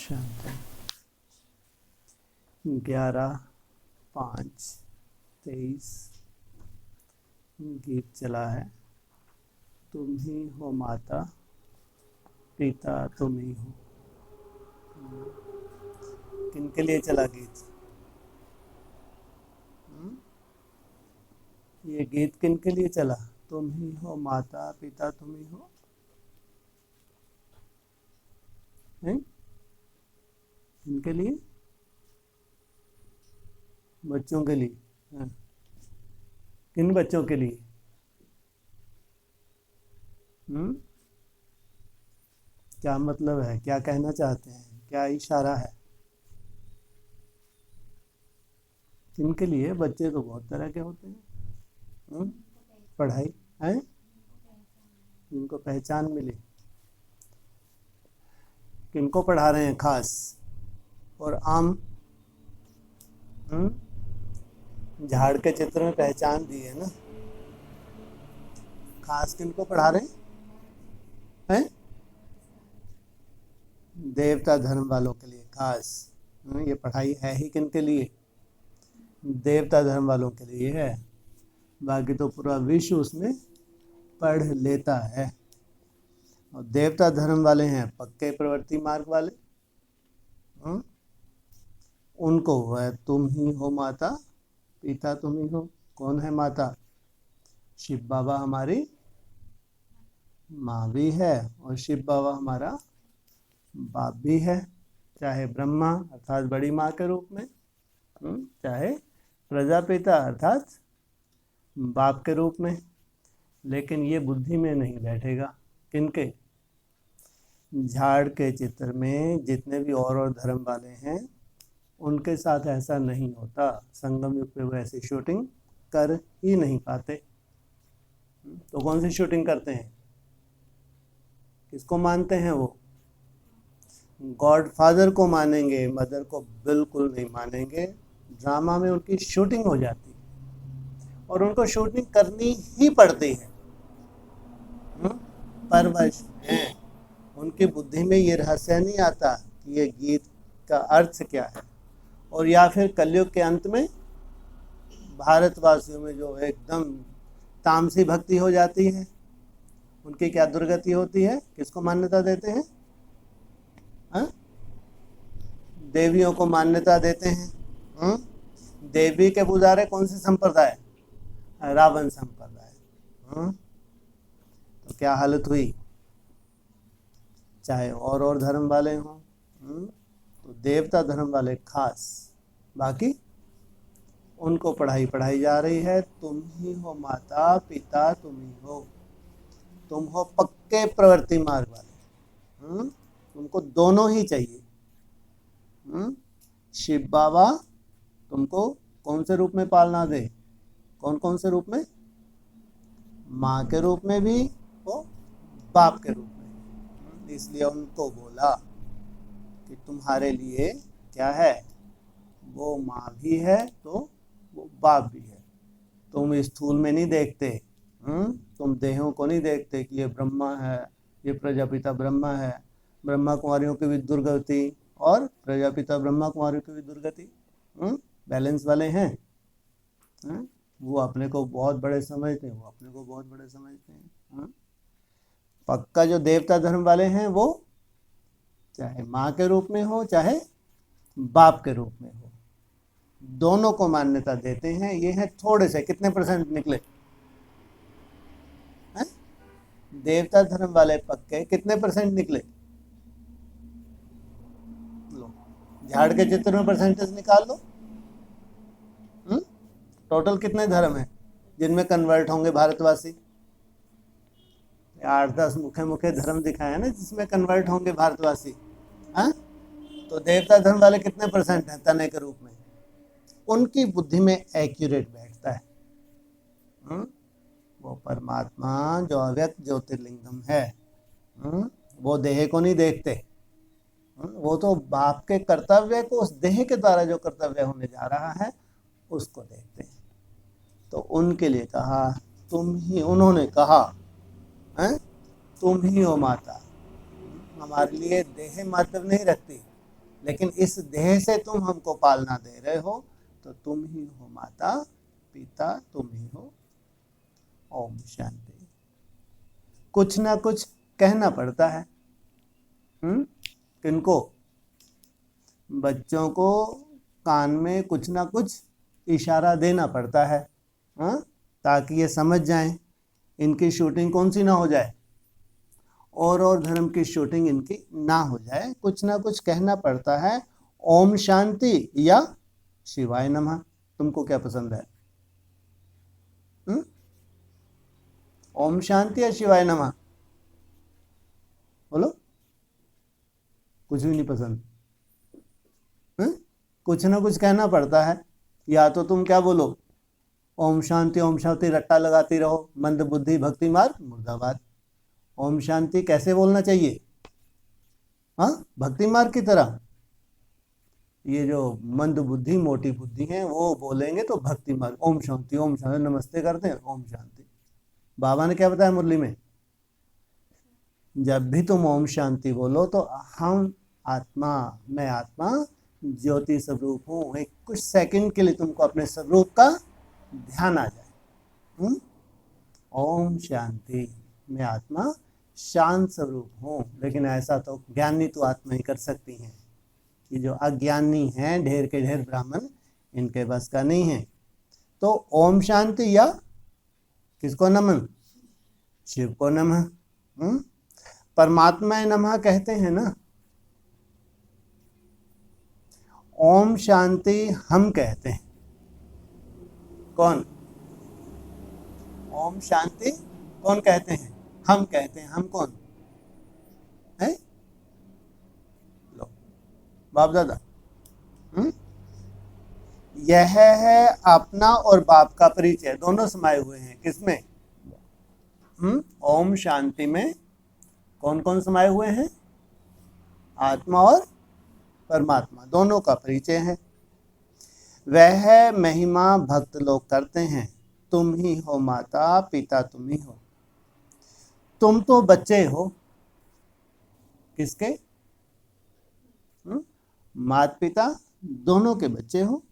शांति। 11/5/23 गीत चला है। तुम ही हो माता पिता तुम ही हो। किन के लिए चला गीत? ये गीत किन के लिए चला? तुम ही हो माता पिता तुम ही हो। इनके लिए, बच्चों के लिए। किन बच्चों के लिए? क्या मतलब है? क्या कहना चाहते हैं? क्या इशारा है? किनके लिए? बच्चे तो बहुत तरह के होते हैं। पढ़ाई है, इनको पहचान मिले। किनको पढ़ा रहे हैं खास? और आम झाड़ के चित्र में पहचान दी है ना। खास किनको पढ़ा रहे हैं? देवता धर्म वालों के लिए खास। ये पढ़ाई है ही किन के लिए? देवता धर्म वालों के लिए है। बाकी तो पूरा विश्व उसमें पढ़ लेता है। और देवता धर्म वाले हैं पक्के प्रवृत्ति मार्ग वाले। उनको है तुम ही हो माता पिता तुम ही हो। कौन है माता? शिव बाबा हमारी माँ भी है और शिव बाबा हमारा बाप भी है। चाहे ब्रह्मा अर्थात बड़ी माँ के रूप में, चाहे प्रजापिता अर्थात बाप के रूप में। लेकिन ये बुद्धि में नहीं बैठेगा। किनके? झाड़ के चित्र में जितने भी और धर्म वाले हैं उनके साथ ऐसा नहीं होता। संगम युग पे वो ऐसी शूटिंग कर ही नहीं पाते। तो कौन सी शूटिंग करते हैं? किसको मानते हैं वो? गॉड फादर को मानेंगे, मदर को बिल्कुल नहीं मानेंगे। ड्रामा में उनकी शूटिंग हो जाती है और उनको शूटिंग करनी ही पड़ती है। परवश हैं। उनकी बुद्धि में ये रहस्य नहीं आता कि ये गीत का अर्थ क्या है। और या फिर कलयुग के अंत में भारतवासियों में जो एकदम तामसी भक्ति हो जाती है, उनकी क्या दुर्गति होती है? किसको मान्यता देते हैं? देवियों को मान्यता देते हैं। देवी के पुजारे कौन से संप्रदाय? रावण संप्रदाय। तो क्या हालत हुई? चाहे और धर्म वाले हों, तो देवता धर्म वाले खास। बाकी उनको पढ़ाई जा रही है। तुम ही हो माता पिता तुम ही हो। तुम हो पक्के प्रवृत्ति मार्ग वाले। तुमको दोनों ही चाहिए। शिव बाबा तुमको कौन से रूप में पालना दे? कौन से रूप में? माँ के रूप में भी हो, बाप के रूप में। इसलिए उनको बोला कि तुम्हारे लिए क्या है? वो माँ भी है तो वो बाप भी है। तुम स्थूल में नहीं देखते। तुम देहों को नहीं देखते कि ये ब्रह्मा है, ये प्रजापिता ब्रह्मा है। ब्रह्मा कुमारियों की भी दुर्गति और प्रजापिता ब्रह्मा कुमारियों की भी दुर्गति बैलेंस वाले हैं। वो अपने को बहुत बड़े समझते हैं, वो अपने को बहुत बड़े समझते हैं। पक्का जो देवता धर्म वाले हैं वो चाहे माँ के रूप में हो चाहे बाप के रूप में हो, दोनों को मान्यता देते हैं। ये है थोड़े से, कितने % निकले? देवता धर्म वाले पक्के कितने % निकले? लो, झाड़ के चित्र में परसेंटेज निकाल लो। टोटल कितने धर्म हैं जिनमें कन्वर्ट होंगे भारतवासी? 8-10 मुखे धर्म दिखाए ना जिसमें कन्वर्ट होंगे भारतवासी। तो देवता धर्म वाले कितने % हैं तने के रूप में? उनकी बुद्धि में एक्यूरेट बैठता है। वो परमात्मा जो अव्यक्त ज्योतिर्लिंगम है, वो देह को नहीं देखते। वो तो बाप के कर्तव्य को उस देह के द्वारा जो कर्तव्य होने जा रहा है उसको देखते हैं। तो उनके लिए कहा तुम ही, उन्होंने कहा तुम ही हो माता। हमारे लिए देह महत्व नहीं रखती, लेकिन इस देह से तुम हमको पालना दे रहे हो, तो तुम ही हो माता पिता, तुम ही हो। ओम शांति। कुछ ना कुछ कहना पड़ता है। किनको? बच्चों को कान में कुछ ना कुछ इशारा देना पड़ता है, हाँ, ताकि ये समझ जाएं, इनकी शूटिंग कौन सी ना हो जाए, और धर्म की शूटिंग इनकी ना हो जाए। कुछ ना कुछ कहना पड़ता है। ओम शांति या शिवाय नमः, तुमको क्या पसंद है? ओम शांति या शिवाय नमः? बोलो। कुछ भी नहीं पसंद? कुछ ना कुछ कहना पड़ता है। या तो तुम क्या बोलो, ओम शांति रट्टा लगाती रहो, मंद बुद्धि भक्ति मार्ग मुर्दाबाद। ओम शांति कैसे बोलना चाहिए? हाँ, भक्ति मार्ग की तरह। ये जो मंद बुद्धि मोटी बुद्धि है वो बोलेंगे तो भक्ति मार्ग, ओम शांति नमस्ते करते हैं, ओम शांति। बाबा ने क्या बताया मुरली में? जब भी तुम ओम शांति बोलो तो हम आत्मा, मैं आत्मा ज्योति स्वरूप हूँ, एक कुछ सेकंड के लिए तुमको अपने स्वरूप का ध्यान आ जाए। ओम शांति, मैं आत्मा शांत स्वरूप हूँ। लेकिन ऐसा तो ज्ञानी तो आत्मा ही कर सकती हैं, कि जो अज्ञानी हैं, ढेर के ढेर ब्राह्मण, इनके बस का नहीं है। तो ओम शांति या किसको नमन? शिव को नमः। परमात्मा नमः कहते हैं ना। ओम शांति हम कहते हैं। कौन? ओम शांति कौन कहते हैं? हम कहते हैं। हम कौन है? लो, बाप दादा। यह है अपना और बाप का परिचय, दोनों समाये हुए हैं। किसमें? ओम शांति में कौन कौन समाये हुए हैं? आत्मा और परमात्मा, दोनों का परिचय है। वह महिमा भक्त लोग करते हैं, तुम ही हो माता पिता, तुम ही हो। तुम तो बच्चे हो। किसके? माता पिता दोनों के बच्चे हो,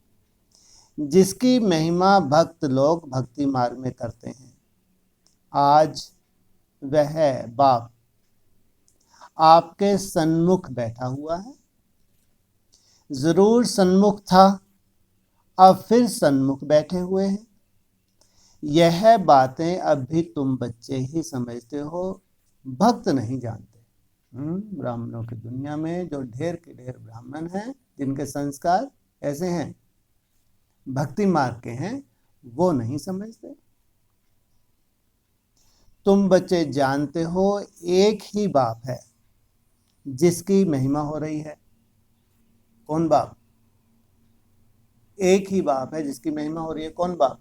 जिसकी महिमा भक्त लोग भक्ति मार्ग में करते हैं। आज वह बाप आपके सन्मुख बैठा हुआ है। जरूर सन्मुख था, अब फिर सन्मुख बैठे हुए हैं। यह बातें अब भी तुम बच्चे ही समझते हो, भक्त नहीं जानते। ब्राह्मणों की दुनिया में जो ढेर के ढेर ब्राह्मण हैं, जिनके संस्कार ऐसे हैं, भक्ति मार्ग के हैं, वो नहीं समझते। तुम बच्चे जानते हो एक ही बाप है जिसकी महिमा हो रही है। कौन बाप? एक ही बाप है जिसकी महिमा हो रही है। कौन बाप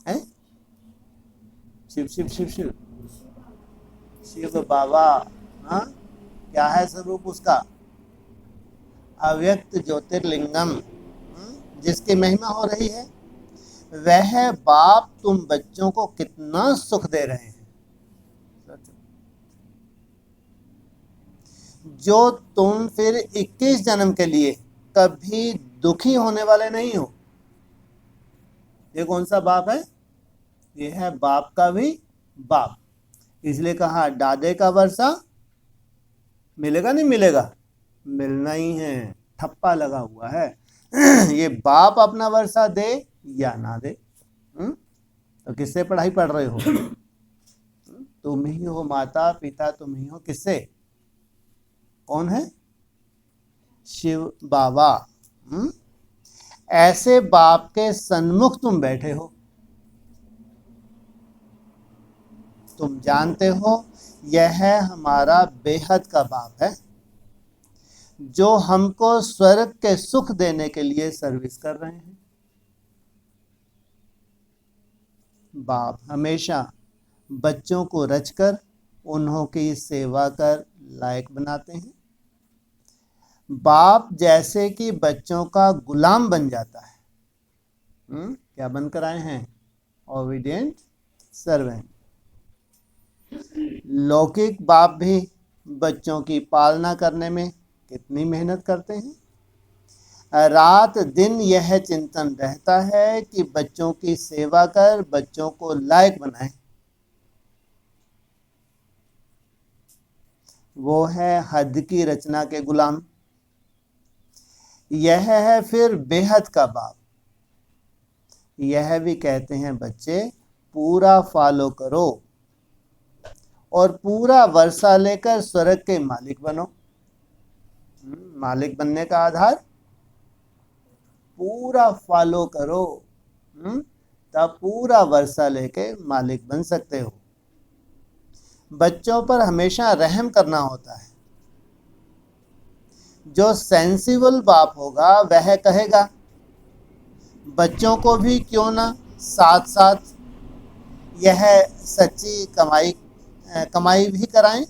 है? शिव शिव शिव शिव शिव बाबा। हाँ, क्या है स्वरूप उसका? अव्यक्त ज्योतिर्लिंगम, जिसकी महिमा हो रही है। वह बाप तुम बच्चों को कितना सुख दे रहे हैं, जो तुम फिर 21 जन्म के लिए कभी दुखी होने वाले नहीं हो। ये कौन सा बाप है? ये है बाप का भी बाप। इसलिए कहा दादे का वर्षा मिलेगा नहीं मिलेगा? मिलना ही है, ठप्पा लगा हुआ है। ये बाप अपना वर्षा दे या ना दे। तो किससे पढ़ाई पढ़ रहे हो? तुम ही हो माता पिता, तुम ही हो। किससे? कौन है? शिव बाबा। ऐसे बाप के सन्मुख तुम बैठे हो। तुम जानते हो यह हमारा बेहद का बाप है, जो हमको स्वर्ग के सुख देने के लिए सर्विस कर रहे हैं। बाप हमेशा बच्चों को रचकर उन्हों की सेवा कर लायक बनाते हैं। बाप जैसे कि बच्चों का गुलाम बन जाता है। क्या बनकर आए हैं? Obedient servant. लौकिक बाप भी बच्चों की पालना करने में कितनी मेहनत करते हैं। रात दिन यह चिंतन रहता है कि बच्चों की सेवा कर बच्चों को लायक बनाए। वो है हद की रचना के गुलाम। यह है फिर बेहद का बाप। यह भी कहते हैं बच्चे पूरा फॉलो करो और पूरा वर्षा लेकर स्वर्ग के मालिक बनो। मालिक बनने का आधार पूरा फॉलो करो, तब पूरा वर्षा लेके मालिक बन सकते हो। बच्चों पर हमेशा रहम करना होता है। जो सेंसिबल बाप होगा वह कहेगा बच्चों को भी क्यों ना साथ साथ यह सच्ची कमाई भी कराएं।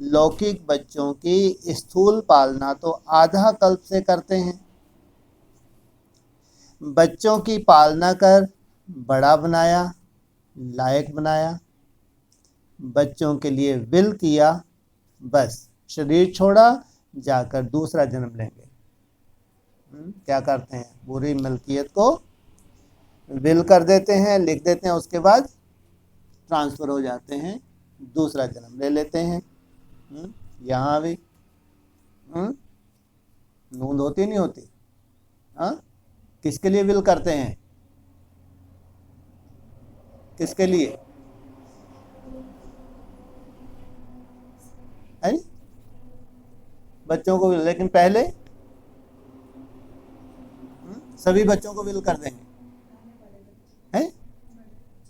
लौकिक बच्चों की स्थूल पालना तो आधा कल्प से करते हैं। बच्चों की पालना कर बड़ा बनाया, लायक बनाया, बच्चों के लिए विल किया, बस शरीर छोड़ा, जाकर दूसरा जन्म लेंगे। क्या करते हैं, पूरी मलकियत को विल कर देते हैं, लिख देते हैं, उसके बाद ट्रांसफर हो जाते हैं, दूसरा जन्म ले लेते हैं। यहाँ भी नूंद होती नहीं होती? हाँ, किसके लिए विल करते हैं? किसके लिए है? बच्चों को विल, लेकिन पहले सभी बच्चों को विल कर देंगे, हैं?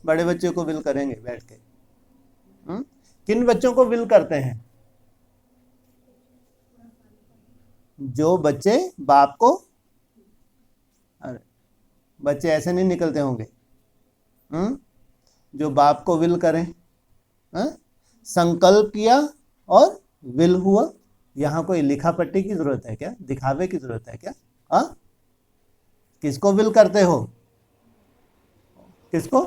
बड़े बच्चे को विल करेंगे बैठ के। किन बच्चों को विल करते हैं? जो बच्चे बाप को, अरे बच्चे ऐसे नहीं निकलते होंगे, जो बाप को विल करें। संकल्प किया और विल हुआ। यहाँ कोई लिखा पट्टी की जरूरत है क्या? दिखावे की जरूरत है क्या? किसको विल करते हो? किसको?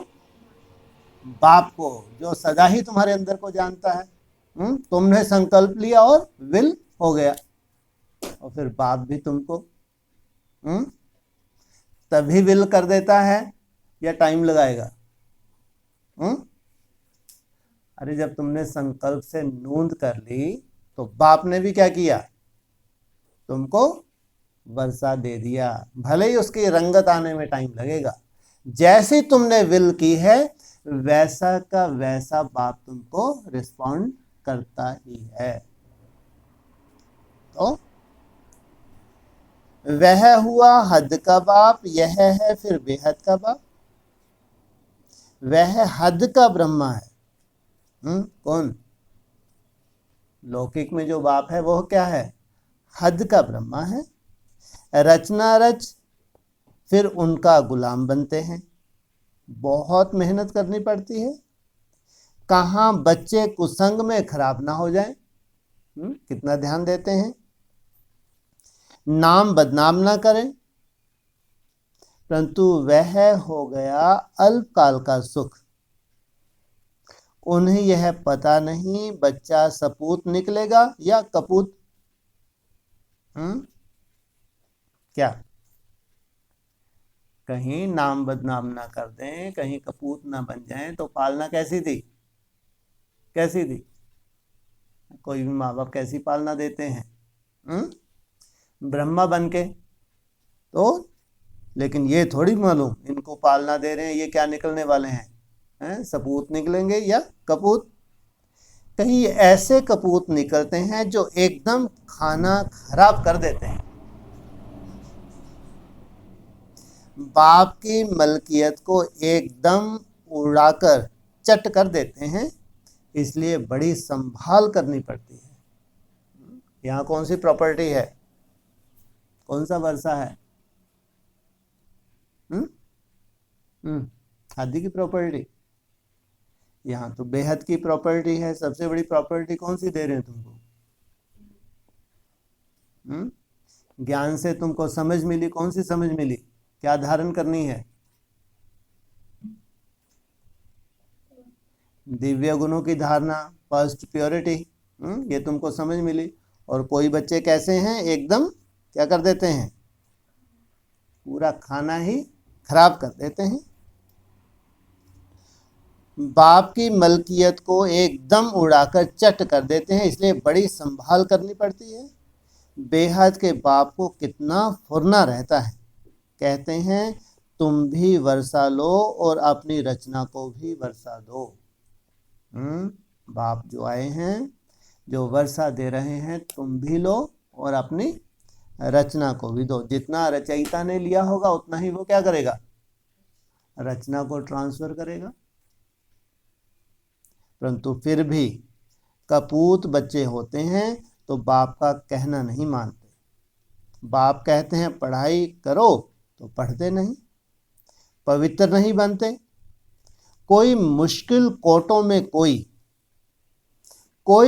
बाप को, जो सदा ही तुम्हारे अंदर को जानता है। तुमने संकल्प लिया और विल हो गया, और फिर बाप भी तुमको तभी विल कर देता है या टाइम लगाएगा? अरे जब तुमने संकल्प से नूंद कर ली तो बाप ने भी क्या किया? तुमको वर्षा दे दिया, भले ही उसकी रंगत आने में टाइम लगेगा। जैसी तुमने विल की है वैसा का वैसा बाप तुमको रिस्पॉन्ड करता ही है। तो वह हुआ हद का बाप, यह है फिर बेहद का बाप। वह हद का ब्रह्मा है। कौन? लौकिक में जो बाप है वो क्या है? हद का ब्रह्मा है। रचना रच फिर उनका गुलाम बनते हैं। बहुत मेहनत करनी पड़ती है। कहाँ बच्चे कुसंग में खराब ना हो जाएं, कितना ध्यान देते हैं। नाम बदनाम ना करें, परंतु वह हो गया अल्पकाल का सुख। उन्हें यह पता नहीं बच्चा सपूत निकलेगा या कपूत। क्या? कहीं नाम बदनाम ना कर दें, कहीं कपूत ना बन जाएं, तो पालना कैसी थी? कैसी थी? कोई भी माँ बाप कैसी पालना देते हैं? ब्रह्मा बन के। तो लेकिन ये थोड़ी मालूम इनको पालना दे रहे हैं, ये क्या निकलने वाले हैं? सपूत निकलेंगे या कपूत। कहीं ऐसे कपूत निकलते हैं जो एकदम खाना खराब कर देते हैं। बाप की मलकियत को एकदम उड़ाकर चट कर देते हैं, इसलिए बड़ी संभाल करनी पड़ती है। यहाँ कौन सी प्रॉपर्टी है? कौन सा वर्षा है? आदि की प्रॉपर्टी। यहाँ तो बेहद की प्रॉपर्टी है। सबसे बड़ी प्रॉपर्टी कौन सी दे रहे हैं तुमको? ज्ञान से तुमको समझ मिली। कौन सी समझ मिली? क्या धारण करनी है? दिव्य गुणों की धारणा, फर्स्ट प्योरिटी। ये तुमको समझ मिली। और कोई बच्चे कैसे हैं, एकदम क्या कर देते हैं, पूरा खाना ही खराब कर देते हैं। बाप की मलकियत को एकदम उड़ाकर चट कर देते हैं, इसलिए बड़ी संभाल करनी पड़ती है। बेहद के बाप को कितना फुरना रहता है। कहते हैं तुम भी वर्षा लो और अपनी रचना को भी वर्षा दो। बाप जो आए हैं, जो वर्षा दे रहे हैं, तुम भी लो और अपनी रचना को भी दो। जितना रचयिता ने लिया होगा उतना ही वो क्या करेगा, रचना को ट्रांसफर करेगा। परंतु फिर भी कपूत बच्चे होते हैं तो बाप का कहना नहीं मानते। बाप कहते हैं पढ़ाई करो तो पढ़ते नहीं, पवित्र नहीं बनते। कोई मुश्किल कोटों में कोई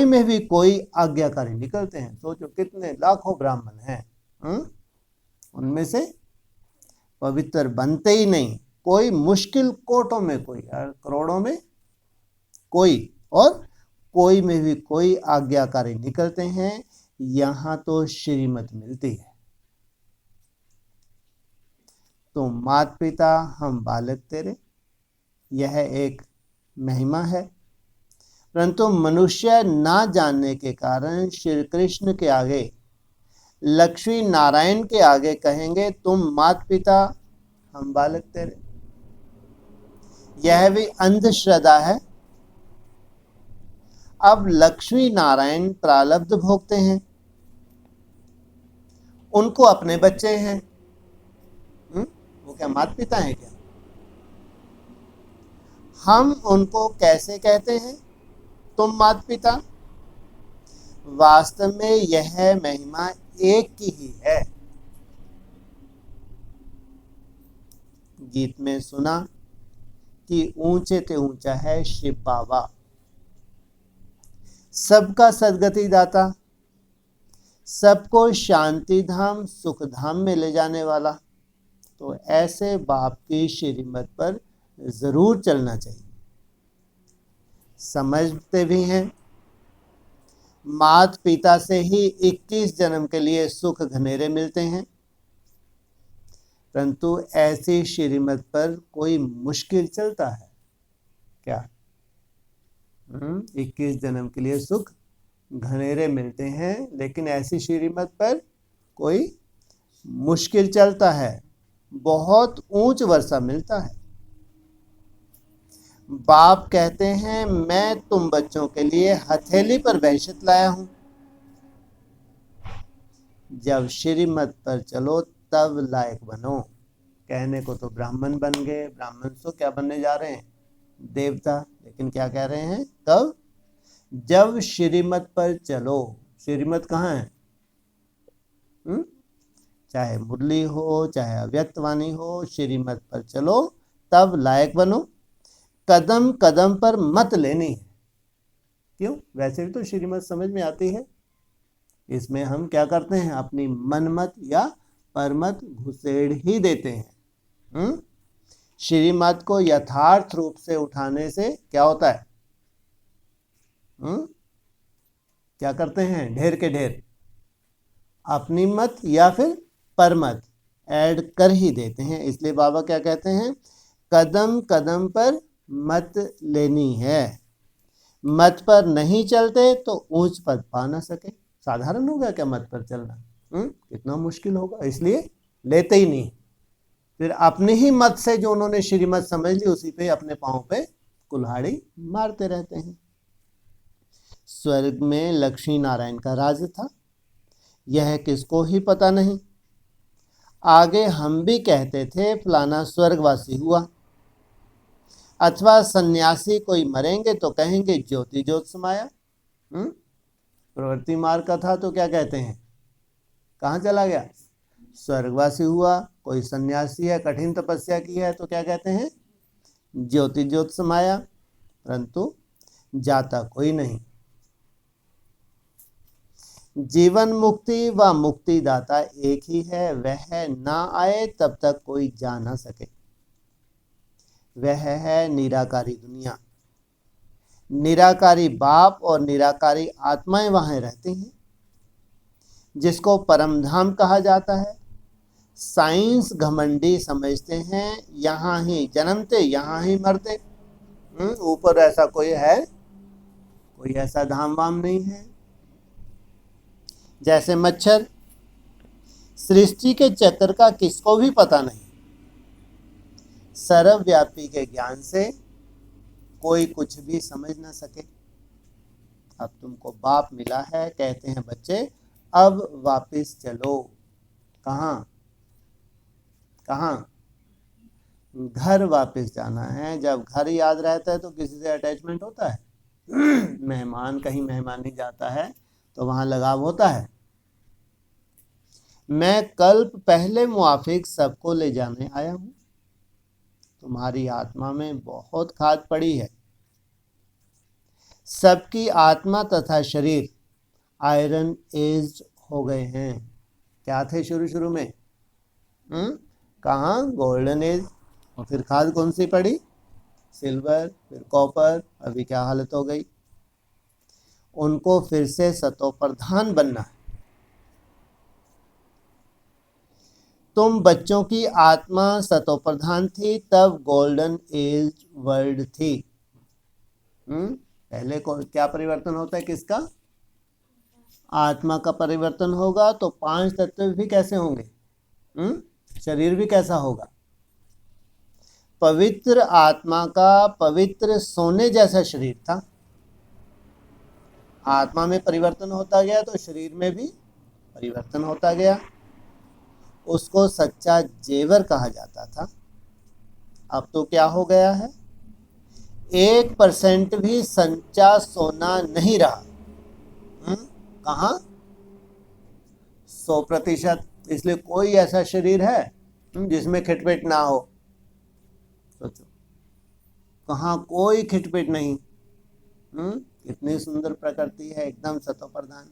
में भी कोई आज्ञाकारी निकलते हैं। सोचो कितने लाखों ब्राह्मण हैं, उनमें से पवित्र बनते ही नहीं। कोई मुश्किल कोटों में कोई, करोड़ों में कोई, और कोई में भी कोई आज्ञाकारी निकलते हैं। यहां तो श्रीमत मिलती है। तो माता पिता हम बालक तेरे, यह एक महिमा है। परंतु मनुष्य ना जानने के कारण श्री कृष्ण के आगे, लक्ष्मी नारायण के आगे कहेंगे तुम माता पिता हम बालक तेरे। यह भी अंधश्रद्धा है। अब लक्ष्मी नारायण प्रारब्ध भोगते हैं, उनको अपने बच्चे हैं, वो क्या माता पिता हैं क्या? हम उनको कैसे कहते हैं तुम माता पिता? वास्तव में यह महिमा एक की ही है। गीत में सुना कि ऊंचे ते ऊंचा है शिव बाबा, सबका सदगति दाता, सबको शांति धाम सुख धाम में ले जाने वाला। तो ऐसे बाप की श्रीमत पर जरूर चलना चाहिए। समझते भी हैं, माता पिता से ही 21 जन्म के लिए सुख घनेरे मिलते हैं। परंतु ऐसी श्रीमत पर कोई मुश्किल चलता है क्या? 21 जन्म के लिए सुख घनेरे मिलते हैं, लेकिन ऐसी श्रीमत पर कोई मुश्किल चलता है, बहुत ऊंच वर्षा मिलता है। बाप कहते हैं मैं तुम बच्चों के लिए हथेली पर वहशत लाया हूं। जब श्रीमत पर चलो तब लायक बनो। कहने को तो ब्राह्मण बन गए, ब्राह्मण तो क्या बनने जा रहे हैं, देवता। लेकिन क्या कह रहे हैं, कब? जब श्रीमत पर चलो। श्रीमत कहाँ है? चाहे मुरली हो, चाहे अव्यक्तवाणी हो, श्रीमत पर चलो तब लायक बनो। कदम कदम पर मत लेनी है। क्यों? वैसे भी तो श्रीमत समझ में आती है। इसमें हम क्या करते हैं, अपनी मनमत या परमत घुसेड़ ही देते हैं। श्रीमत को यथार्थ रूप से उठाने से क्या होता है, क्या करते हैं, ढेर के ढेर अपनी मत या फिर परमत ऐड कर ही देते हैं। इसलिए बाबा क्या कहते हैं, कदम कदम पर मत लेनी है। मत पर नहीं चलते तो ऊंच पद पा ना सके। साधारण होगा क्या मत पर चलना? कितना मुश्किल होगा। इसलिए लेते ही नहीं। फिर अपनी ही मत से जो उन्होंने श्रीमत समझ ली उसी पे अपने पांव पे कुल्हाड़ी मारते रहते हैं। स्वर्ग में लक्ष्मी नारायण का राज था, यह किसको ही पता नहीं। आगे हम भी कहते थे फलाना स्वर्गवासी हुआ, अथवा सन्यासी कोई मरेंगे तो कहेंगे ज्योति ज्योत समाया। प्रवृत्ति मार्ग का था तो क्या कहते हैं, कहाँ चला गया, स्वर्गवासी हुआ। कोई सन्यासी है, कठिन तपस्या की है तो क्या कहते हैं, ज्योति ज्योत समाया। परंतु जाता कोई नहीं। जीवन मुक्ति व मुक्तिदाता एक ही है, वह ना आए तब तक कोई जा ना सके। वह है निराकारी दुनिया। निराकारी बाप और निराकारी आत्माएं वहां रहती हैं। जिसको परम धाम कहा जाता है। साइंस घमंडी समझते हैं यहाँ ही जन्मते यहाँ ही मरते। ऊपर ऐसा कोई है, कोई ऐसा धाम वाम नहीं है। जैसे मच्छर, सृष्टि के चक्र का किसको भी पता नहीं। सर्वव्यापी के ज्ञान से कोई कुछ भी समझ ना सके। अब तुमको बाप मिला है, कहते हैं बच्चे अब वापस चलो। कहाँ कहाँ? घर वापस जाना है। जब घर याद रहता है तो किसी से अटैचमेंट होता है? मेहमान कहीं मेहमानी जाता है तो वहां लगाव होता है। मैं कल्प पहले मुआफिक सबको ले जाने आया हूं। तुम्हारी आत्मा में बहुत खाद पड़ी है। सबकी आत्मा तथा शरीर आयरन एज्ड हो गए हैं। क्या थे शुरू शुरू में? कहाँ? Golden age. और फिर खाद कौन सी पड़ी? सिल्वर, फिर कॉपर। अभी क्या हालत हो गई? उनको फिर से सतो प्रधान बनना है। तुम बच्चों की आत्मा सतो प्रधान थी, तब गोल्डन एज वर्ल्ड थी। पहले को क्या परिवर्तन होता है? किसका? आत्मा का परिवर्तन होगा तो 5 तत्व भी कैसे होंगे? शरीर भी कैसा होगा? पवित्र आत्मा का पवित्र सोने जैसा शरीर था। आत्मा में परिवर्तन होता गया तो शरीर में भी परिवर्तन होता गया। उसको सच्चा जेवर कहा जाता था। अब तो क्या हो गया है? 1% भी सच्चा सोना नहीं रहा। कहाँ? 100%। इसलिए कोई ऐसा शरीर है जिसमें खिटपिट ना हो? सोचो, कहाँ कोई खिटपिट नहीं। कितनी सुंदर प्रकृति है, एकदम सतो प्रधान।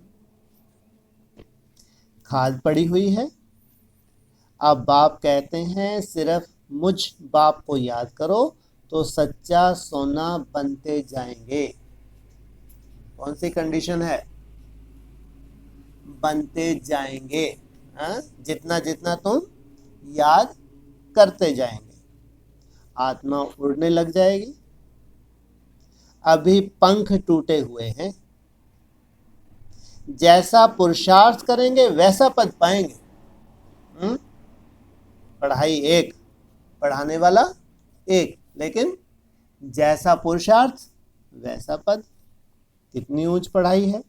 खाद पड़ी हुई है। अब बाप कहते हैं सिर्फ मुझ बाप को याद करो तो सच्चा सोना बनते जाएंगे। कौन सी कंडीशन है? बनते जाएंगे। जितना जितना तुम याद करते जाएंगे आत्मा उड़ने लग जाएगी। अभी पंख टूटे हुए हैं। जैसा पुरुषार्थ करेंगे वैसा पद पाएंगे। पढ़ाई एक, पढ़ाने वाला एक, लेकिन जैसा पुरुषार्थ वैसा पद। कितनी ऊंच पढ़ाई है।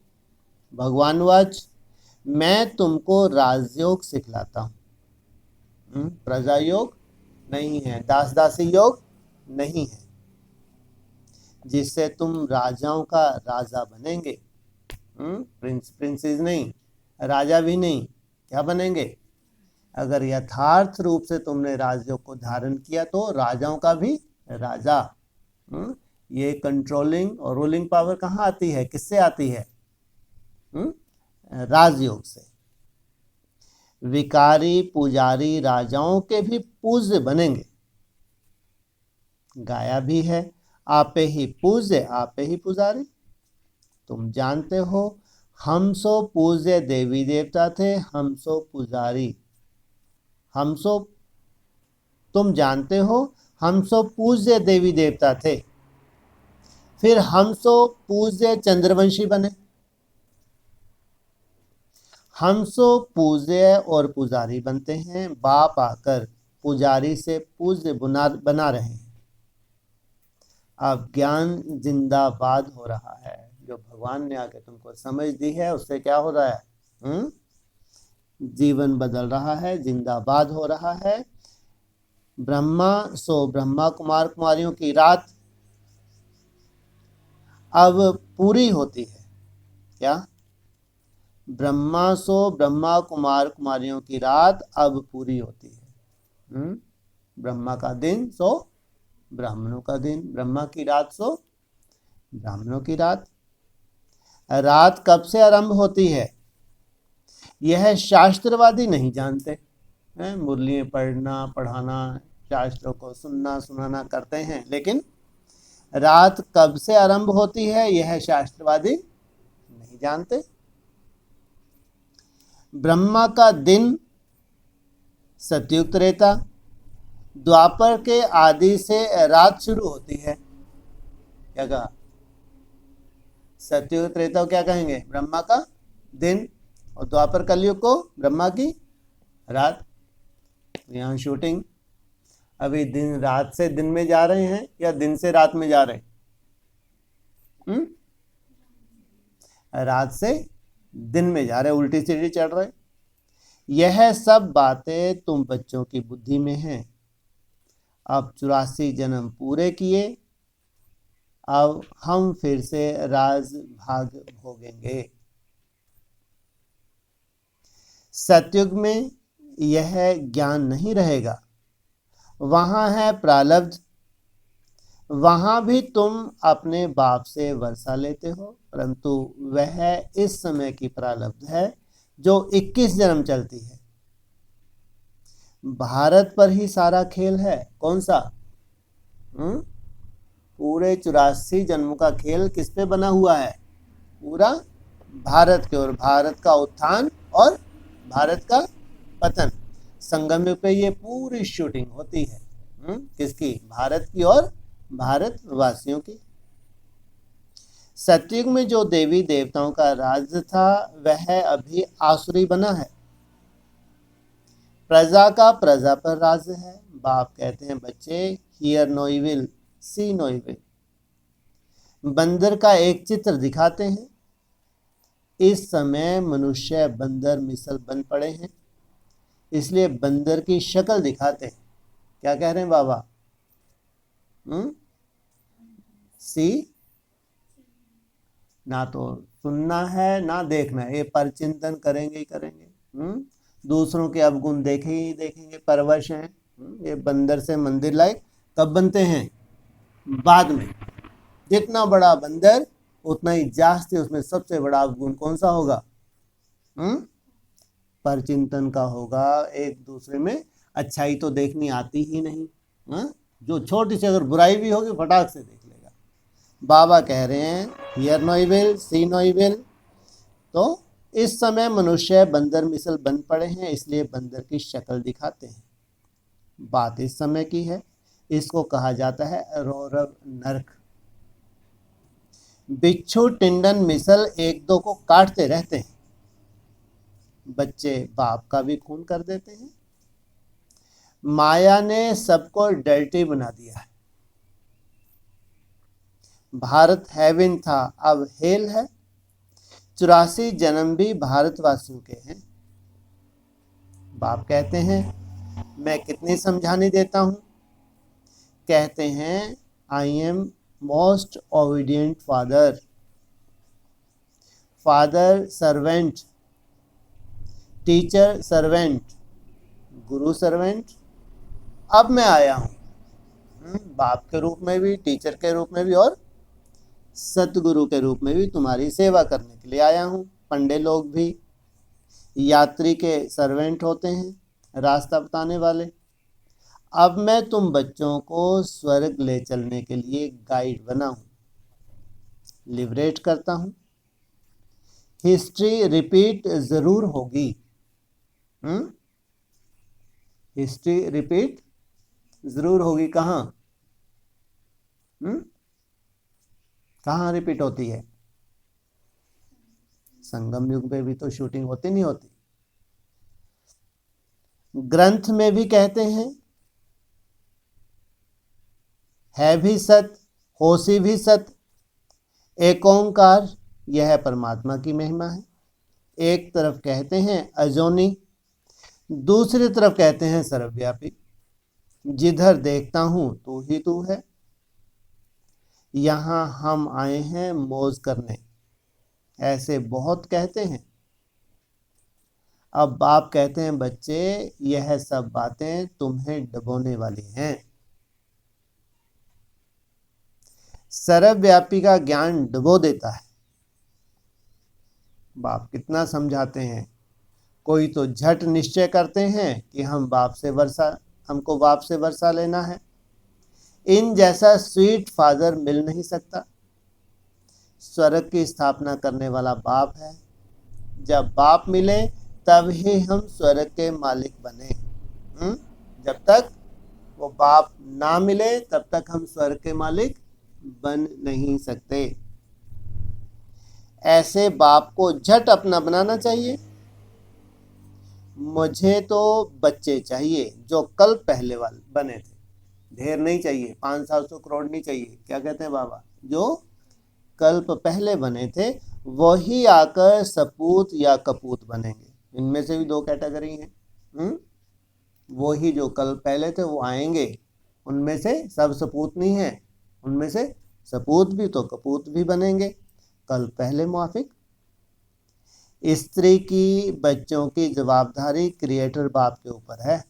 भगवान वाच मैं तुमको राजयोग सिखलाता हूं। प्रजा योग नहीं है, दास दासी योग नहीं है, जिससे तुम राजाओं का राजा बनेंगे। प्रिंसेस नहीं, राजा भी नहीं। क्या बनेंगे? अगर यथार्थ रूप से तुमने राजयोग को धारण किया तो राजाओं का भी राजा। ये कंट्रोलिंग और रूलिंग पावर कहाँ आती है? किससे आती है? राजयोग से। विकारी पुजारी राजाओं के भी पूज्य बनेंगे। गाया भी है आपे ही पूज्य आपे ही पुजारी। तुम जानते हो हम सो पूज्य देवी देवता थे, हम सो पुजारी। हम सो, तुम जानते हो हम सो पूज्य देवी देवता थे, फिर हम सो पूज्य चंद्रवंशी बने। हम सो पूज्य और पुजारी बनते हैं। बाप आकर पुजारी से पूज्य बना रहे हैं। अब ज्ञान जिंदाबाद हो रहा है। जो भगवान ने आके तुमको समझ दी है उससे क्या हो रहा है? जीवन बदल रहा है, जिंदाबाद हो रहा है। ब्रह्मा कुमार कुमारियों की रात अब पूरी होती है। क्या? ब्रह्मा कुमार कुमारियों की रात अब पूरी होती है। ब्रह्मा का दिन सो ब्राह्मणों का दिन, ब्रह्मा की रात सो ब्राह्मणों की रात। रात कब से आरंभ होती है यह शास्त्रवादी नहीं जानते हैं। मुरलियाँ पढ़ना पढ़ाना, शास्त्रों को सुनना सुनाना करते हैं, लेकिन रात कब से आरंभ होती है यह शास्त्रवादी नहीं जानते। ब्रह्मा का दिन सतयुग त्रेता, द्वापर के आदि से रात शुरू होती है। क्या कहा? सतयुग त्रेता को क्या कहेंगे? ब्रह्मा का दिन, और द्वापर कलयुग को ब्रह्मा की रात। यहाँ शूटिंग अभी दिन रात से दिन में जा रहे हैं या दिन से रात में जा रहे हैं? रात से दिन में जा रहे, उल्टी सीढ़ी चढ़ रहे। यह सब बातें तुम बच्चों की बुद्धि में हैं। अब 84 जन्म पूरे किए, अब हम फिर से राज भाग भोगेंगे। सतयुग में यह ज्ञान नहीं रहेगा, वहां है प्रारब्ध। वहां भी तुम अपने बाप से वर्षा लेते हो, परंतु वह इस समय की प्रारब्ध है जो 21 जन्म चलती है। भारत पर ही सारा खेल है। कौन सा? पूरे 84 जन्मों का खेल किस पे बना हुआ है? पूरा भारत के, और भारत का उत्थान और भारत का पतन, संगम युग पे ये पूरी शूटिंग होती है। किसकी? भारत की और भारतवासियों की। सतयुग में जो देवी देवताओं का राज था वह अभी आसुरी बना है। प्रजा का प्रजा पर राज है। बाप कहते हैं बच्चे, hear no evil, see no evil. बंदर का एक चित्र दिखाते हैं। इस समय मनुष्य बंदर मिसल बन पड़े हैं, इसलिए बंदर की शक्ल दिखाते हैं। क्या कह रहे हैं बाबा? सी, ना तो सुनना है ना देखना है, ये परचिंतन करेंगे ही करेंगे। दूसरों के अवगुण देखेंगे ही देखेंगे, परवश हैं। ये बंदर से मंदिर लायक कब बनते हैं? बाद में। जितना बड़ा बंदर उतना ही जास्ती उसमें सबसे बड़ा अवगुण कौन सा होगा? परचिंतन का होगा। एक दूसरे में अच्छाई तो देखनी आती ही नहीं। जो छोटी सी अगर बुराई भी होगी फटाक से देख लेगा। बाबा कह रहे हैं hear no evil, see no evil. तो इस समय मनुष्य बंदर मिसल बन पड़े हैं, इसलिए बंदर की शक्ल दिखाते हैं। बात इस समय की है। इसको कहा जाता है रौरव नरक। बिच्छू टिंडन मिसल एक दो को काटते रहते हैं। बच्चे बाप का भी खून कर देते हैं। माया ने सबको डर्टी बना दिया है। भारत हेवन था, अब हेल है। 84 जन्म भी भारतवासियों के हैं। बाप कहते हैं मैं कितनी समझानी देता हूं। कहते हैं I am most obedient father, father servant, teacher servant, Guru servant. अब मैं आया हूं बाप के रूप में भी, टीचर के रूप में भी, और सतगुरु के रूप में भी तुम्हारी सेवा करने के लिए आया हूं। पंडे लोग भी यात्री के सर्वेंट होते हैं, रास्ता बताने वाले। अब मैं तुम बच्चों को स्वर्ग ले चलने के लिए गाइड बना हूं, लिबरेट करता हूं। हिस्ट्री रिपीट जरूर होगी। हिस्ट्री रिपीट जरूर होगी। कहाँ? कहाँ रिपीट होती है? संगम युग में भी तो शूटिंग होती नहीं होती। ग्रंथ में भी कहते हैं है भी सत, होसी भी सत, एक ओंकार, यह परमात्मा की महिमा है। एक तरफ कहते हैं अजोनी, दूसरी तरफ कहते हैं सर्वव्यापी। जिधर देखता हूं तू ही तू है। यहां हम आए हैं मौज करने, ऐसे बहुत कहते हैं। अब बाप कहते हैं बच्चे यह सब बातें तुम्हें डुबोने वाली हैं। सर्वव्यापी का ज्ञान डुबो देता है। बाप कितना समझाते हैं। कोई तो झट निश्चय करते हैं कि हमको बाप से वर्षा लेना है। इन जैसा स्वीट फादर मिल नहीं सकता। स्वर्ग की स्थापना करने वाला बाप है। जब बाप मिले तब ही हम स्वर्ग के मालिक बने। जब तक वो बाप ना मिले तब तक हम स्वर्ग के मालिक बन नहीं सकते। ऐसे बाप को झट अपना बनाना चाहिए। मुझे तो बच्चे चाहिए जो कल पहले वाले बने थे। ढेर नहीं चाहिए, 500-700 करोड़ नहीं चाहिए। क्या कहते हैं बाबा? जो कल्प पहले बने थे वही आकर सपूत या कपूत बनेंगे। इनमें से भी दो कैटेगरी हैं। वही जो कल पहले थे वो आएंगे, उनमें से सब सपूत नहीं है, उनमें से सपूत भी तो कपूत भी बनेंगे कल पहले मुआफिक। स्त्री की बच्चों की जवाबदारी क्रिएटर बाप के ऊपर है।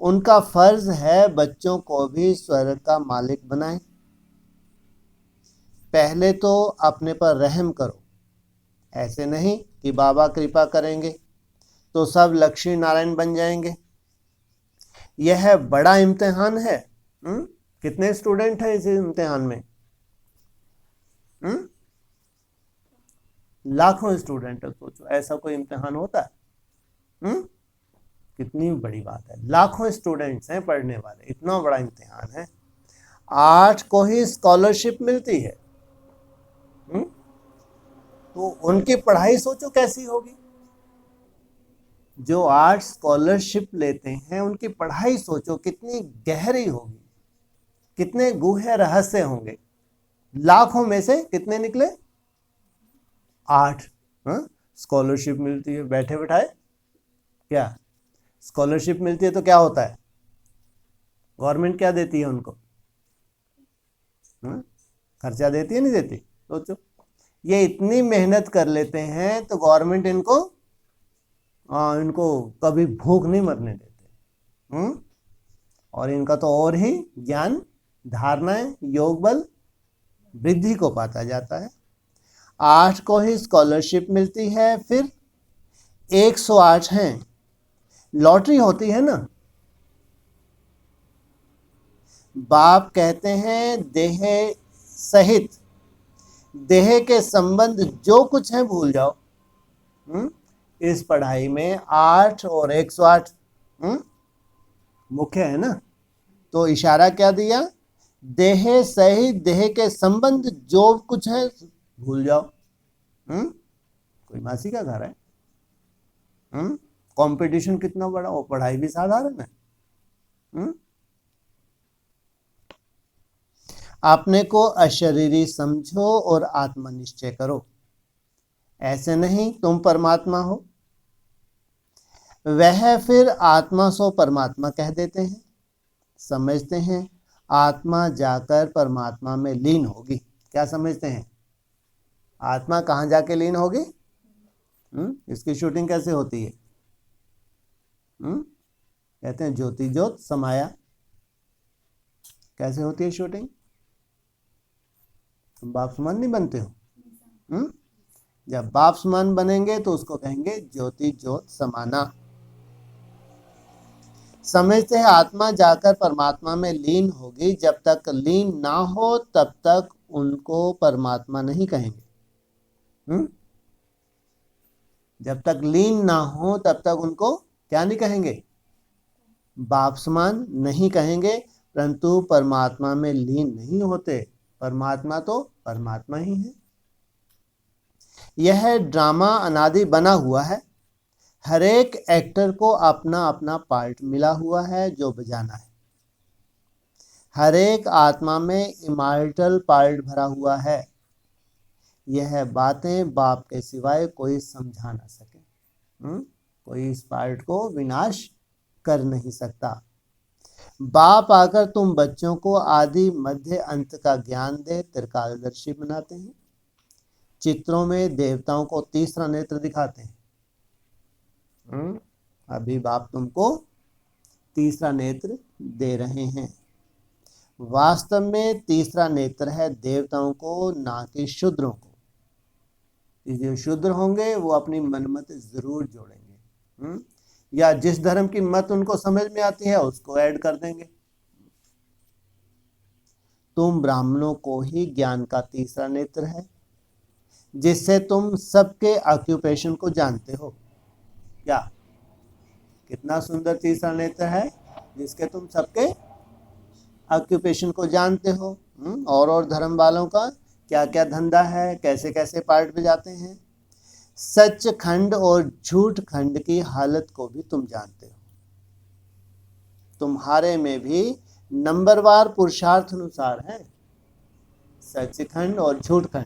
उनका फर्ज है बच्चों को भी स्वर्ग का मालिक बनाए। पहले तो अपने पर रहम करो। ऐसे नहीं कि बाबा कृपा करेंगे तो सब लक्ष्मी नारायण बन जाएंगे। यह बड़ा इम्तिहान है। कितने स्टूडेंट हैं इस इम्तिहान में? लाखों स्टूडेंट है। सोचो ऐसा कोई इम्तिहान होता है? कितनी बड़ी बात है। लाखों स्टूडेंट्स हैं पढ़ने वाले, इतना बड़ा इम्तिहान है। 8 को ही स्कॉलरशिप मिलती है। तो उनकी पढ़ाई सोचो कैसी होगी। जो 8 स्कॉलरशिप लेते हैं उनकी पढ़ाई सोचो कितनी गहरी होगी, कितने गूढ़ रहस्य होंगे। लाखों में से कितने निकले? 8। स्कॉलरशिप मिलती है, बैठे बैठाए क्या स्कॉलरशिप मिलती है तो क्या होता है? गवर्नमेंट क्या देती है उनको? खर्चा देती है नहीं देती? सोचो ये इतनी मेहनत कर लेते हैं तो गवर्नमेंट इनको कभी भूख नहीं मरने देते। और इनका तो और ही ज्ञान धारणाएं योग बल वृद्धि को पाता जाता है। 8 को ही स्कॉलरशिप मिलती है, फिर 108 हैं। लॉटरी होती है ना। बाप कहते हैं देह सहित देह के संबंध जो कुछ है भूल जाओ। इस पढ़ाई में 8 और 108 मुख्य है ना। तो इशारा क्या दिया? देह सहित देह के संबंध जो कुछ है भूल जाओ। कोई मासी का घर है। कंपटीशन कितना बड़ा, वो पढ़ाई भी साधारण है। अपने को अशरीरी समझो और आत्मनिश्चय करो। ऐसे नहीं तुम परमात्मा हो। वह फिर आत्मा सो परमात्मा कह देते हैं। समझते हैं आत्मा जाकर परमात्मा में लीन होगी। क्या समझते हैं? आत्मा कहाँ जाके लीन होगी? इसकी शूटिंग कैसे होती है? कहते हैं ज्योति ज्योत समाया। कैसे होती है शूटिंग? तुम बाप समान नहीं बनते हो। जब बाप समान बनेंगे तो उसको कहेंगे ज्योति ज्योत समाना। समझते हैं आत्मा जाकर परमात्मा में लीन होगी। जब तक लीन ना हो तब तक उनको परमात्मा नहीं कहेंगे। जब तक लीन ना हो तब तक उनको क्या नहीं कहेंगे? बाप समान नहीं कहेंगे। परंतु परमात्मा में लीन नहीं होते। परमात्मा तो परमात्मा ही है। यह ड्रामा अनादि बना हुआ है। हर एक एक्टर को अपना अपना पार्ट मिला हुआ है जो बजाना है। हर एक आत्मा में इमॉर्टल पार्ट भरा हुआ है। यह बातें बाप के सिवाय कोई समझा ना सके। कोई इस पार्ट को विनाश कर नहीं सकता। बाप आकर तुम बच्चों को आदि मध्य अंत का ज्ञान दे त्रिकालदर्शी बनाते हैं। चित्रों में देवताओं को तीसरा नेत्र दिखाते हैं। अभी बाप तुमको तीसरा नेत्र दे रहे हैं। वास्तव में तीसरा नेत्र है देवताओं को, ना कि शूद्रों को। जो शूद्र होंगे वो अपनी मनमत जरूर जोड़ेंगे। या जिस धर्म की मत उनको समझ में आती है उसको ऐड कर देंगे। तुम ब्राह्मणों को ही ज्ञान का तीसरा नेत्र है। जिससे तुम सबके ऑक्यूपेशन को जानते हो। क्या कितना सुंदर तीसरा नेत्र है, जिसके तुम सबके ऑक्यूपेशन को जानते हो। और धर्म वालों का क्या क्या धंधा है, कैसे कैसे पार्ट में जाते हैं। सच खंड और झूठ खंड की हालत को भी तुम जानते हो। तुम्हारे में भी नंबरवार पुरुषार्थ अनुसार है, सचखंड और झूठ खंड,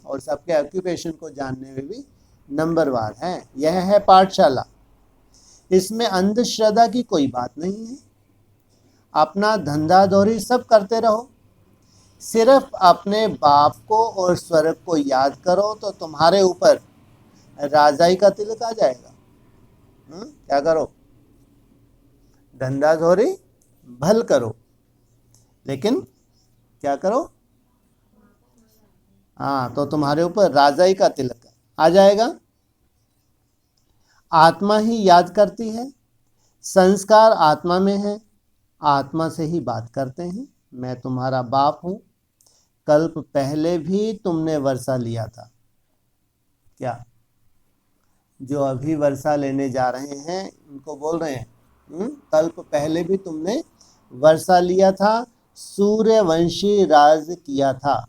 और सबके ऑक्यूपेशन को जानने में भी नंबरवार है। यह है पाठशाला। इसमें अंधश्रद्धा की कोई बात नहीं है। अपना धंधा दौरी सब करते रहो, सिर्फ अपने बाप को और स्वर्ग को याद करो तो तुम्हारे ऊपर राजाई का तिलक आ जाएगा। क्या करो? धंधा दौरी भल करो, लेकिन क्या करो? हाँ, तो तुम्हारे ऊपर राजाई का तिलक आ जाएगा। आत्मा ही याद करती है, संस्कार आत्मा में है, आत्मा से ही बात करते हैं। मैं तुम्हारा बाप हूँ। कल्प पहले भी तुमने वर्षा लिया था। क्या? जो अभी वर्षा लेने जा रहे हैं उनको बोल रहे हैं, कल्प पहले भी तुमने वर्षा लिया था, सूर्यवंशी राज किया था।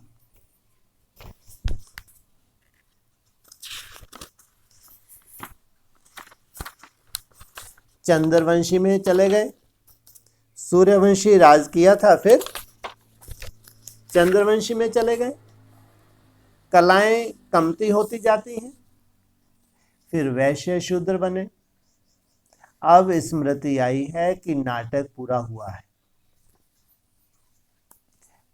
चंद्रवंशी में चले गए, सूर्यवंशी राज किया था, फिर चंद्रवंशी में चले गए। कलाएं कमती होती जाती हैं, फिर वैश्य शूद्र बने। अब स्मृति आई है कि नाटक पूरा हुआ है।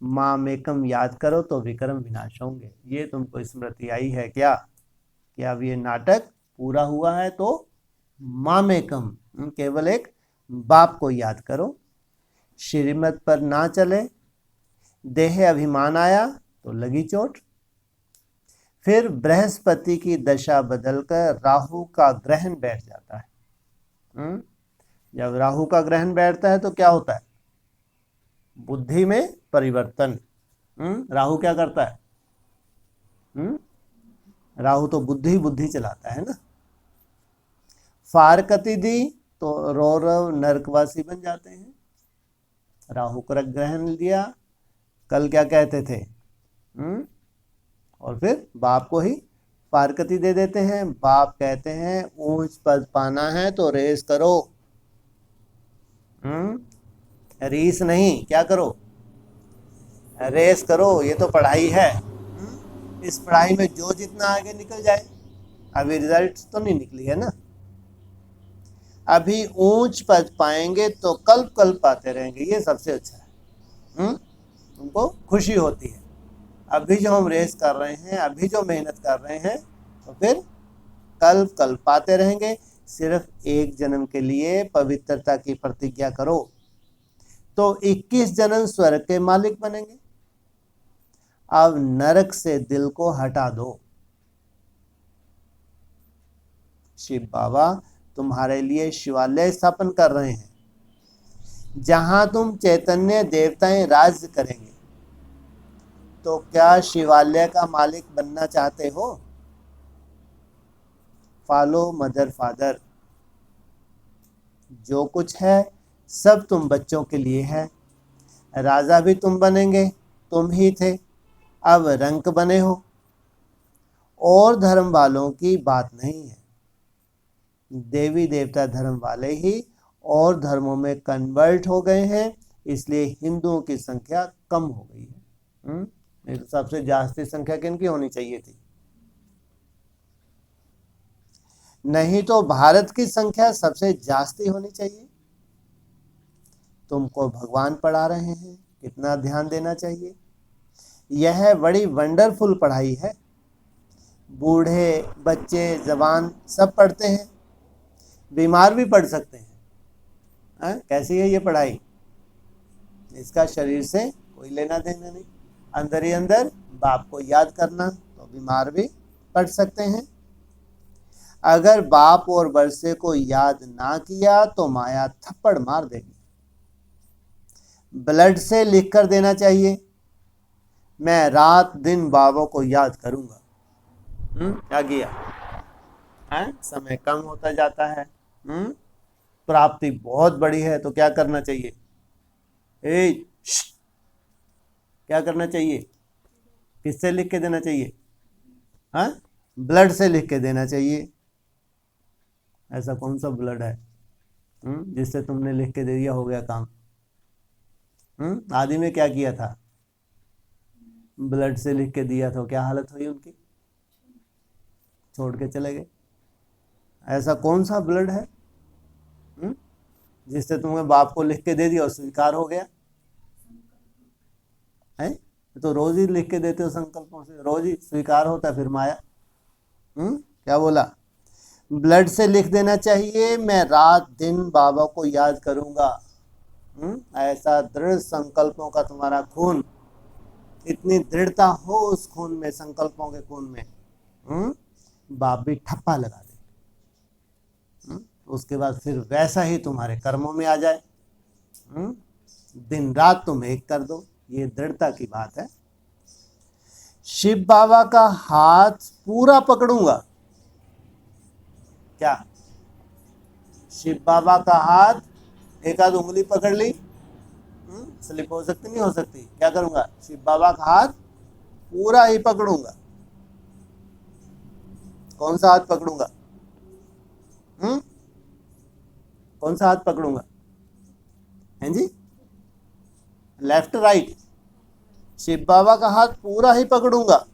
मामेकम याद करो तो विक्रम विनाश होंगे। ये तुमको स्मृति आई है क्या कि अब ये नाटक पूरा हुआ है, तो मामेकम, केवल एक बाप को याद करो। श्रीमत पर ना चले, देह अभिमान आया तो लगी चोट। फिर बृहस्पति की दशा बदलकर राहु का ग्रहण बैठ जाता है। जब राहु का ग्रहण बैठता है तो क्या होता है? बुद्धि में परिवर्तन। राहु क्या करता है? राहु तो बुद्धि चलाता है ना। फारकती दी तो रौरव नरकवासी बन जाते हैं। राहु का ग्रहण लिया, कल क्या कहते थे? और फिर बाप को ही फारकती दे देते हैं। बाप कहते हैं ऊंच पद पाना है तो रेस करो, रीस नहीं, क्या करो? रेस करो। ये तो पढ़ाई है। इस पढ़ाई में जो जितना आगे निकल जाए। अभी रिजल्ट तो नहीं निकली है ना। अभी ऊंच पद पाएंगे तो कल्प कल्प पाते रहेंगे, ये सबसे अच्छा है। तुमको खुशी होती है। अभी जो हम रेस कर रहे हैं, अभी जो मेहनत कर रहे हैं, तो फिर कल्प कल्प पाते रहेंगे। सिर्फ एक जन्म के लिए पवित्रता की प्रतिज्ञा करो तो 21 जन्म स्वर्ग के मालिक बनेंगे। अब नरक से दिल को हटा दो। शिव बाबा तुम्हारे लिए शिवालय स्थापन कर रहे हैं, जहां तुम चैतन्य देवताएं राज्य करेंगे। तो क्या शिवालय का मालिक बनना चाहते हो? Follow mother father. जो कुछ है सब तुम बच्चों के लिए है। राजा भी तुम बनेंगे, तुम ही थे, अब रंक बने हो। और धर्म वालों की बात नहीं है। देवी देवता धर्म वाले ही और धर्मों में कन्वर्ट हो गए हैं, इसलिए हिंदुओं की संख्या कम हो गई है। नहीं तो सबसे जास्ती संख्या किनकी होनी चाहिए थी? नहीं तो भारत की संख्या सबसे जास्ती होनी चाहिए। तुमको भगवान पढ़ा रहे हैं, कितना ध्यान देना चाहिए। यह बड़ी वंडरफुल पढ़ाई है। बूढ़े, बच्चे, जवान सब पढ़ते हैं, बीमार भी पढ़ सकते हैं। कैसी है ये पढ़ाई? इसका शरीर से कोई लेना देना नहीं। अंदर ही अंदर बाप को याद करना, तो बीमार भी पढ़ सकते हैं। अगर बाप और वर्षे को याद ना किया तो माया थप्पड़ मार देगी। ब्लड से लिख कर देना चाहिए, मैं रात दिन बाबा को याद करूंगा। क्या किया है? समय कम होता जाता है। प्राप्ति बहुत बड़ी है तो क्या करना चाहिए? क्या करना चाहिए? किससे लिख के देना चाहिए? हाँ, ब्लड से लिख के देना चाहिए। ऐसा कौन सा ब्लड है जिससे तुमने लिख के दे दिया, हो गया काम? आदि में क्या किया था? ब्लड से लिख के दिया था, क्या हालत हुई उनकी? छोड़ के चले गए। ऐसा कौन सा ब्लड है जिससे तुमने बाप को लिख के दे दिया और स्वीकार हो गया है? तो रोज ही लिख के देते हो संकल्पों से, रोज ही स्वीकार होता है फिर माया। क्या बोला? ब्लड से लिख देना चाहिए, मैं रात दिन बाबा को याद करूंगा। ऐसा दृढ़ संकल्पों का तुम्हारा खून, इतनी दृढ़ता हो उस खून में, संकल्पों के खून में, बाप भी ठप्पा लगा दे। उसके बाद फिर वैसा ही तुम्हारे कर्मों में आ जाए। दिन रात तुम एक कर दो, ये दृढ़ता की बात है। शिव बाबा का हाथ पूरा पकड़ूंगा। क्या? शिव बाबा का हाथ एक आध उंगली पकड़ ली, स्लिप हो सकती नहीं हो सकती? क्या करूंगा? शिव बाबा का हाथ पूरा ही पकड़ूंगा। कौन सा हाथ पकड़ूंगा? कौन सा हाथ पकड़ूंगा? हैं जी? Left right? शिव बाबा का हाथ पूरा ही पकड़ूंगा,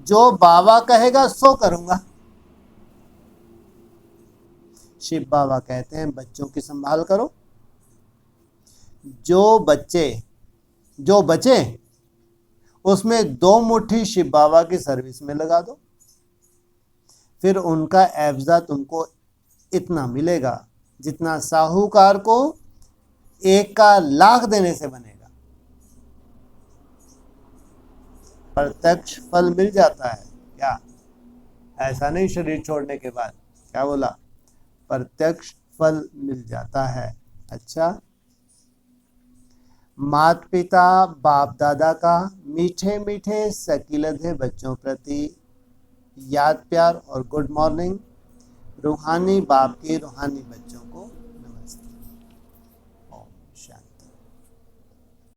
जो बाबा कहेगा सो करूंगा। शिव बाबा कहते हैं बच्चों की संभाल करो, जो बचे उसमें 2 मुट्ठी शिव बाबा की सर्विस में लगा दो, फिर उनका एवजा तुमको इतना मिलेगा जितना साहूकार को 1 का लाख देने से बनेगा। प्रत्यक्ष फल मिल जाता है क्या? ऐसा नहीं शरीर छोड़ने के बाद। क्या बोला? प्रत्यक्ष फल मिल जाता है। अच्छा, माता पिता बाप दादा का मीठे मीठे सकीलधे बच्चों प्रति याद प्यार और गुड मॉर्निंग। रूहानी बाप की रूहानी बच्चों